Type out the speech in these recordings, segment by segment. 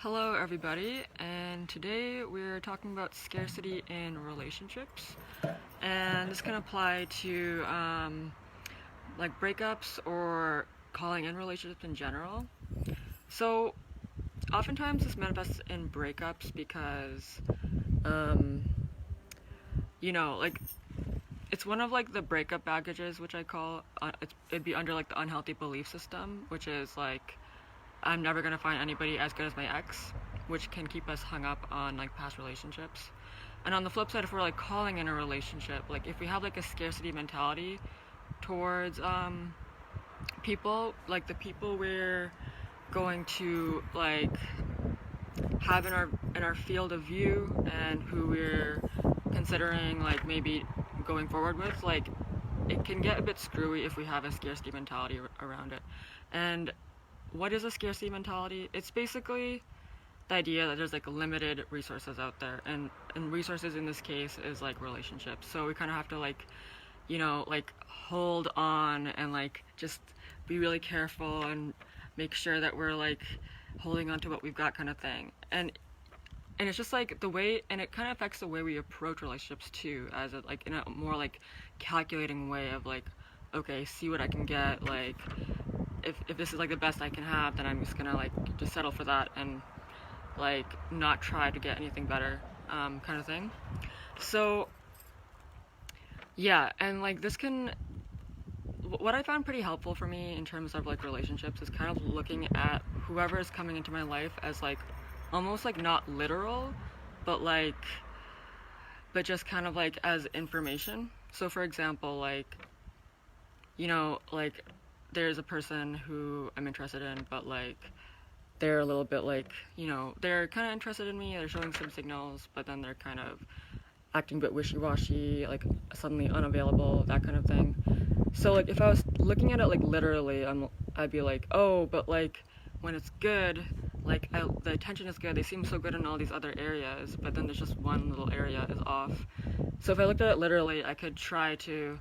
Hello, everybody, and today we're talking about scarcity in relationships, and this can apply to like breakups or calling in relationships in general. So, oftentimes this manifests in breakups because, um, like it's one of like the breakup baggages, which I call it'd be under like the unhealthy belief system, which is like I'm never gonna find anybody as good as my ex, which can keep us hung up on like past relationships. And on the flip side, if we're like calling in a relationship, like if we have like a scarcity mentality towards people, like the people we're going to like have in our field of view and who we're considering like maybe going forward with, like it can get a bit screwy if we have a scarcity mentality around it. And what is a scarcity mentality? It's basically the idea that there's like limited resources out there, and resources in this case is like relationships. So we kind of have to like, like hold on and like just be really careful and make sure that we're like holding on to what we've got, kind of thing. And it's just like the way, and it kind of affects the way we approach relationships too, as a, like in a more like calculating way of like, okay, see what I can get, like if this is like the best I can have, then I'm just gonna like just settle for that and like not try to get anything better, kind of thing. So yeah, and like this can, what I found pretty helpful for me in terms of like relationships is kind of looking at whoever is coming into my life as like almost like not literal, but just kind of like as information. So for example, like like there's a person who I'm interested in, but like they're a little bit like, they're kind of interested in me, they're showing some signals, but then they're kind of acting a bit wishy-washy, like suddenly unavailable, that kind of thing. So like if I was looking at it like literally, I'd be like, oh, but like when it's good, like the attention is good, they seem so good in all these other areas, but then there's just one little area is off. So if I looked at it literally, I could try to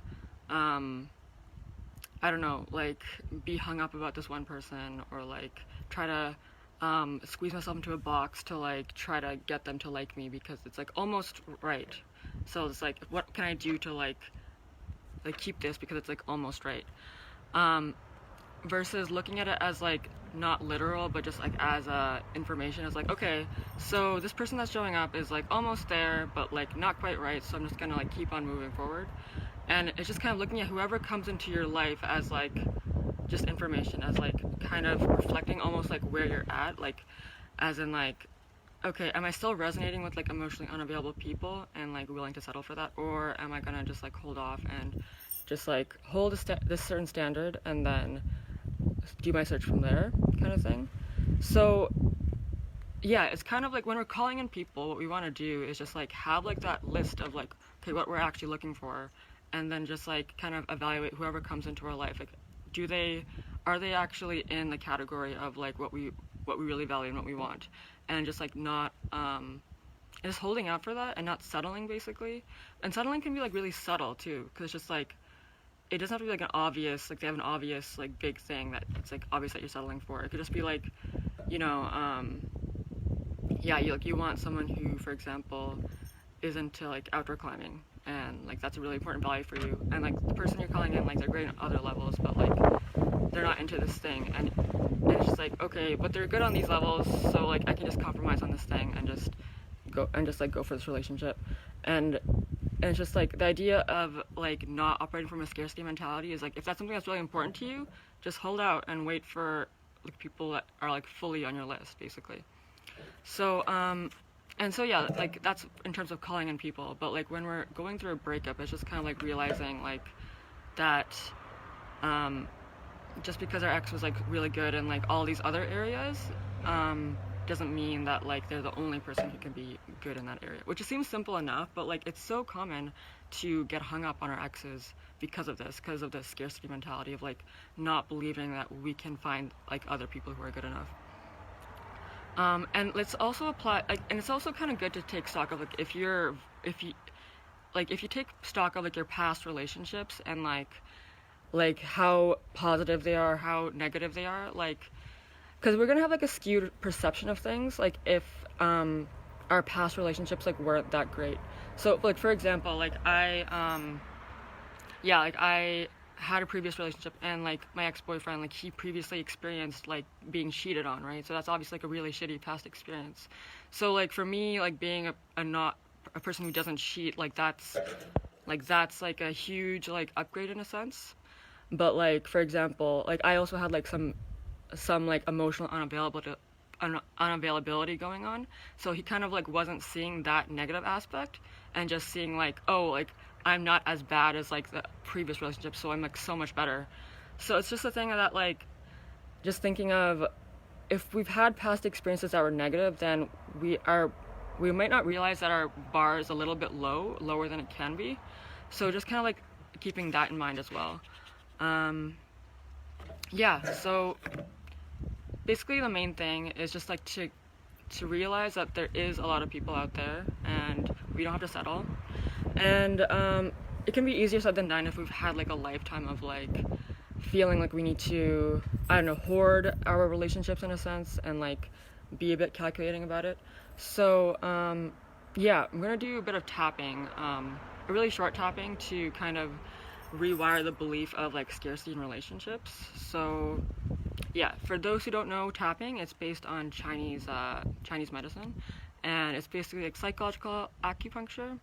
I don't know, like be hung up about this one person, or like try to squeeze myself into a box to like try to get them to like me because it's like almost right. So it's like, what can I do to like keep this because it's like almost right? Versus looking at it as like not literal, but just like as information. It's like, okay, so this person that's showing up is like almost there, but like not quite right. So I'm just gonna like keep on moving forward. And it's just kind of looking at whoever comes into your life as like just information, as like kind of reflecting almost like where you're at, like as in like, okay, am I still resonating with like emotionally unavailable people and like willing to settle for that, or am I gonna just like hold off and just like hold this certain standard and then do my search from there, kind of thing. So yeah, it's kind of like when we're calling in people, what we want to do is just like have like that list of like, okay, what we're actually looking for, and then just like kind of evaluate whoever comes into our life. Like, are they actually in the category of like what we really value and what we want, and just like not just holding out for that and not settling, basically. And settling can be like really subtle too, because it's just like it doesn't have to be like an obvious, like they have an obvious like big thing that it's like obvious that you're settling for. It could just be like, yeah, you want someone who, for example, is into like outdoor climbing, and like that's a really important value for you, and like the person you're calling in, like they're great on other levels, but like they're not into this thing, and it's just like, okay, but they're good on these levels, so like I can just compromise on this thing and just go for this relationship. And it's just like the idea of like not operating from a scarcity mentality is like, if that's something that's really important to you, just hold out and wait for like people that are like fully on your list, basically. So and so yeah, like that's in terms of calling in people. But like when we're going through a breakup, it's just kind of like realizing like that just because our ex was like really good in like all these other areas, doesn't mean that like they're the only person who can be good in that area. Which it seems simple enough, but like it's so common to get hung up on our exes because of the scarcity mentality of like not believing that we can find like other people who are good enough. And let's also apply, like, and it's also kind of good to take stock of like if you take stock of like your past relationships and like how positive they are, how negative they are, like because we're gonna have like a skewed perception of things, like if our past relationships like weren't that great. So like for example, like I had a previous relationship, and like my ex-boyfriend, like he previously experienced like being cheated on, right? So that's obviously like a really shitty past experience. So like for me, like being a not a person who doesn't cheat, like that's like a huge like upgrade in a sense. But like for example, like I also had like some like emotional unavailability going on. So he kind of like wasn't seeing that negative aspect, and just seeing like, oh, like I'm not as bad as like the previous relationship, so I'm like so much better. So it's just a thing that like just thinking of, if we've had past experiences that were negative, then we might not realize that our bar is a little bit lower than it can be. So just kind of like keeping that in mind as well. Yeah, so basically the main thing is just like to realize that there is a lot of people out there, and we don't have to settle. And it can be easier said than done if we've had like a lifetime of like feeling like we need to, I don't know, hoard our relationships in a sense, and like be a bit calculating about it. So yeah, I'm gonna do a bit of tapping, a really short tapping, to kind of rewire the belief of like scarcity in relationships. So yeah, for those who don't know, tapping, it's based on Chinese medicine, and it's basically like psychological acupuncture.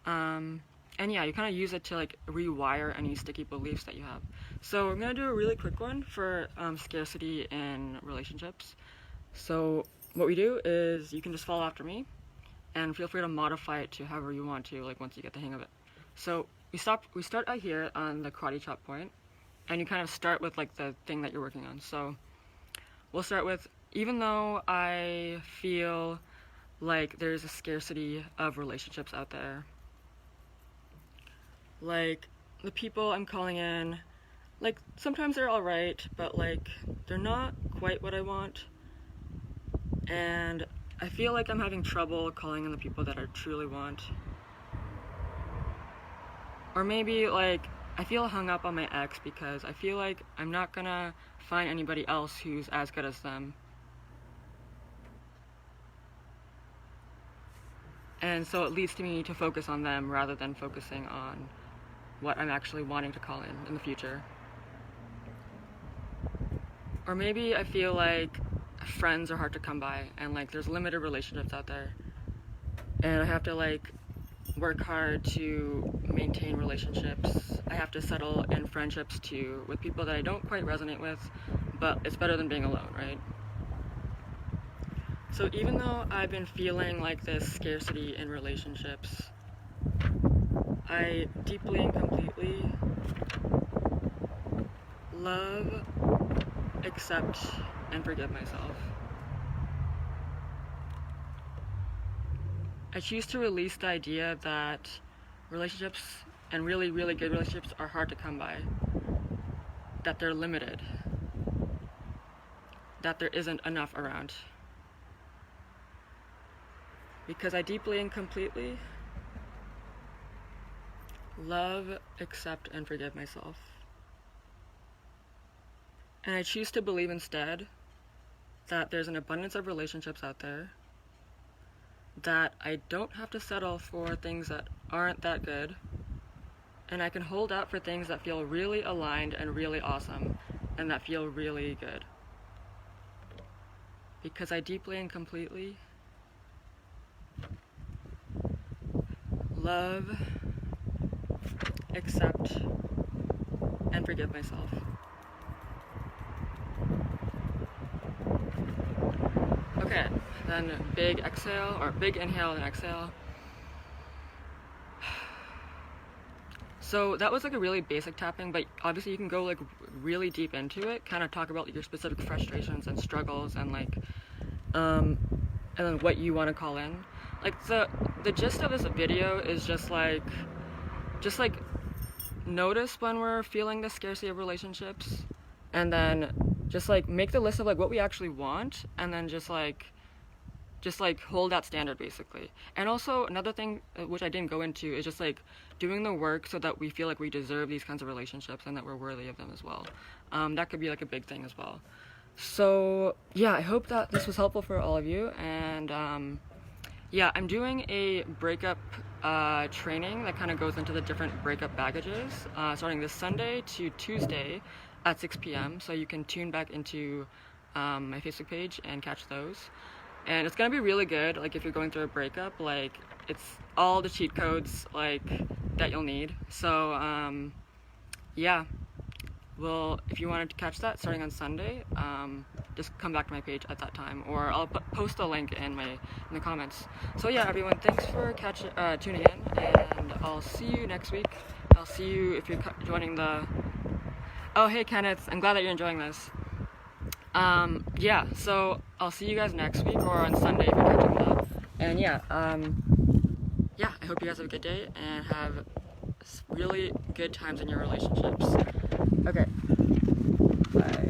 And yeah, you kind of use it to like rewire any sticky beliefs that you have. So I'm gonna do a really quick one for scarcity in relationships. So what we do is, you can just follow after me, and feel free to modify it to however you want to, like once you get the hang of it. So we start out here on the karate chop point, and you kind of start with like the thing that you're working on. So we'll start with, even though I feel like there's a scarcity of relationships out there, like the people I'm calling in, like sometimes they're alright, but like they're not quite what I want, and I feel like I'm having trouble calling in the people that I truly want. Or maybe like I feel hung up on my ex because I feel like I'm not gonna find anybody else who's as good as them. And so it leads to me to focus on them rather than focusing on what I'm actually wanting to call in the future. Or maybe I feel like friends are hard to come by, and like there's limited relationships out there, and I have to like work hard to maintain relationships. I have to settle in friendships too with people that I don't quite resonate with, but it's better than being alone, right? So even though I've been feeling like this scarcity in relationships, I deeply and completely love, accept, and forgive myself. I choose to release the idea that relationships, and really, really good relationships, are hard to come by, that they're limited, that there isn't enough around. Because I deeply and completely love, accept, and forgive myself. And I choose to believe instead that there's an abundance of relationships out there, that I don't have to settle for things that aren't that good, and I can hold out for things that feel really aligned and really awesome, and that feel really good. Because I deeply and completely love, accept, and forgive myself. Okay, then big exhale, or big inhale and exhale. So that was like a really basic tapping, but obviously you can go like really deep into it, kind of talk about your specific frustrations and struggles, and like and then what you want to call in. Like the gist of this video is just like notice when we're feeling the scarcity of relationships, and then just like make the list of like what we actually want, and then just like hold that standard basically. And also another thing which I didn't go into is just like doing the work so that we feel like we deserve these kinds of relationships and that we're worthy of them as well. That could be like a big thing as well. So yeah, I hope that this was helpful for all of you, and yeah, I'm doing a breakup training that kind of goes into the different breakup baggages, starting this Sunday to Tuesday at 6 p.m. So you can tune back into my Facebook page and catch those. And it's gonna be really good. Like if you're going through a breakup, like it's all the cheat codes like that you'll need. So yeah. Well, if you wanted to catch that starting on Sunday, just come back to my page at that time, or I'll post a link in the comments. So yeah, everyone, thanks for tuning in, and I'll see you next week. I'll see you if you're joining the. Oh, hey Kenneth, I'm glad that you're enjoying this. Yeah, so I'll see you guys next week or on Sunday if you're catching that. And yeah, yeah, I hope you guys have a good day and have really good times in your relationships. Okay. Bye.